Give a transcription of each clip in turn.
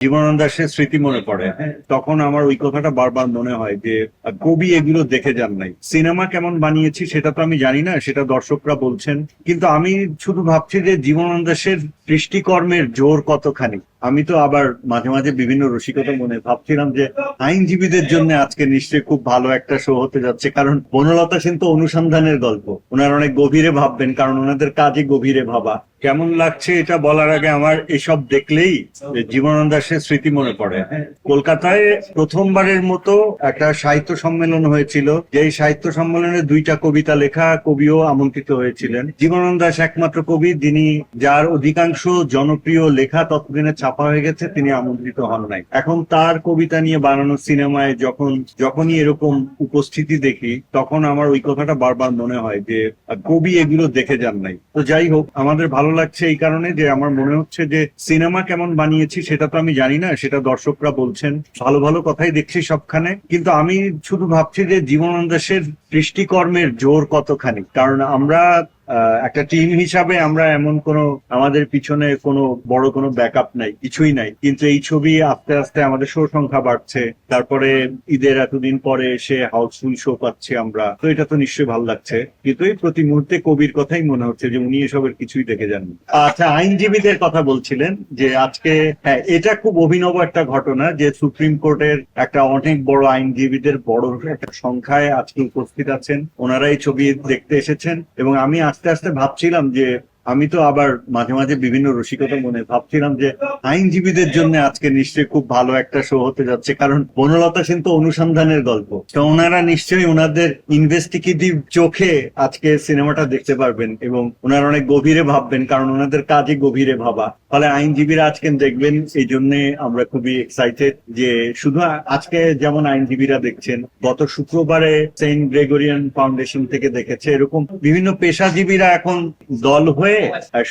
জীবনানন্দ দাশের স্মৃতি মনে পড়ে। তখন আমার ওই কথাটা বারবার মনে হয় যে কবি এগুলো দেখে যান নাই। সিনেমা কেমন বানিয়েছি সেটা তো আমি জানি না, সেটা দর্শকরা বলছেন। কিন্তু আমি শুধু ভাবছি যে জীবনানন্দ দাশের সৃষ্টিকর্মের জোর কতখানি। আমি তো আবার মাঝে মাঝে বিভিন্ন রসিকতা মনে ভাবছিলাম যে আইনজীবীদের জন্য আজকে নিশ্চয়ই খুব ভালো একটা শো হতে যাচ্ছে, কারণ বনলতা সেন তো অনুসন্ধানের গল্প, ওনারা অনেক গভীরে ভাববেন, কারণ ওনাদের কাজই গভীরে ভাবা। কেমন লাগছে এটা বলার আগে আমার এসব দেখলেই জীবনানন্দ দাশের স্মৃতি মনে পড়ে। কলকাতায় প্রথমবারের মতো একটা সাহিত্য সম্মেলন হয়েছিল, যেই সাহিত্য সম্মেলনে দুইটা কবিতা লেখা কবিও আমন্ত্রিত হয়েছিলেন। জীবনানন্দ দাশ একমাত্র কবি যিনি, যার অধিকাংশ জনপ্রিয় লেখা ততদিনে ছাপা হয়ে গেছে, তিনি আমন্ত্রিত হন নাই। এখন তার কবিতা নিয়ে বানানো সিনেমায় যখনই এরকম উপস্থিতি দেখি, তখন আমার ওই কথাটা বারবার মনে হয় যে কবি এগুলো দেখে যান নাই। তো যাই হোক, আমাদের ভালো লাগছে এই কারণে যে আমার মনে হচ্ছে যে সিনেমা কেমন বানিয়েছি সেটা তো আমি জানি না, সেটা দর্শকরা বলছেন। ভালো ভালো কথাই দেখছি সবখানে, কিন্তু আমি শুধু ভাবছি যে জীবনানন্দ দাশের সৃষ্টিকর্মের জোর কতখানি। কারণ আমরা একটা টিম হিসাবে আমরা এমন কোনো, আমাদের পিছনে কোনো বড় কোনো ব্যাকআপ নাই, কিছুই নাই, কিন্তু এই ছবি আস্তে আস্তে আমাদের শো সংখ্যা বাড়ছে। তারপরে ঈদের এতদিন পরে এসে হাউসফুল শো পাচ্ছি আমরা, তো এটা তো নিশ্চয়ই ভালো লাগছে। কিন্তু এই প্রতি মুহূর্তে কবির কথাই মনে হচ্ছে যে উনি এসবের কিছুই দেখে যাননি। আচ্ছা, আইনজীবীদের কথা বলছিলেন যে আজকে, হ্যাঁ, এটা খুব অভিনব একটা ঘটনা যে সুপ্রিম কোর্টের একটা অনেক বড় আইনজীবীদের বড় একটা সংখ্যায় আজকে উপস্থিত আছেন, ওনারা এই ছবি দেখতে এসেছেন। এবং আমি আস্তে আস্তে ভাবছিলাম যে আমি তো আবার মাঝে মাঝে বিভিন্ন রসিকতা মনে ভাবছিলাম যে আইনজীবীদের জন্য আজকে নিশ্চয়ই খুব ভালো একটা শো হতে যাচ্ছে, কারণ বনলতা সেন তো অনুসন্ধানের গল্প, তো ওনারা নিশ্চয়ই ওনাদের ইনভেস্টিগেটিভ চোখে আজকে সিনেমাটা দেখতে পারবেন এবং ওনারা অনেক গভীরে ভাববেন, কারণ ওনাদের কাজই গভীরে ভাবা। ফলে আইনজীবীরা আজকে দেখবেন, এই জন্য আমরা খুবই এক্সাইটেড যে শুধু আজকে যেমন আইনজীবীরা দেখছেন, গত শুক্রবারে সেন্ট গ্রেগরিয়ান ফাউন্ডেশন থেকে দেখেছে, এরকম বিভিন্ন পেশাজীবীরা এখন দল হয়ে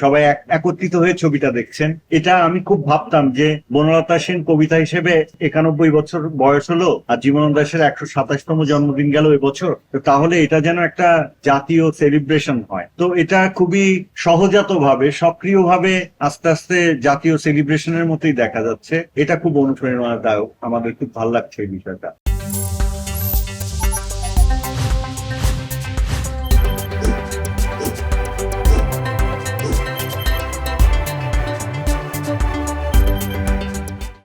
সবাই একত্রিত হয়ে ছবিটা দেখছেন। এটা আমি খুব ভাবতাম যে বনলতা সেন কবিতা হিসেবে 91 বছর বয়স হলো, আর জীবনানন্দ দাশের 127তম জন্মদিন গেল এবছর, তো তাহলে এটা যেন একটা জাতীয় সেলিব্রেশন হয়। তো এটা খুবই সহজাত ভাবে, সক্রিয় ভাবে আস্তে আস্তে জাতীয় সেলিব্রেশনের মতোই দেখা যাচ্ছে। এটা খুব অনুপ্রেরণাদায়ক, আমাদের খুব ভালো লাগছে এই বিষয়টা।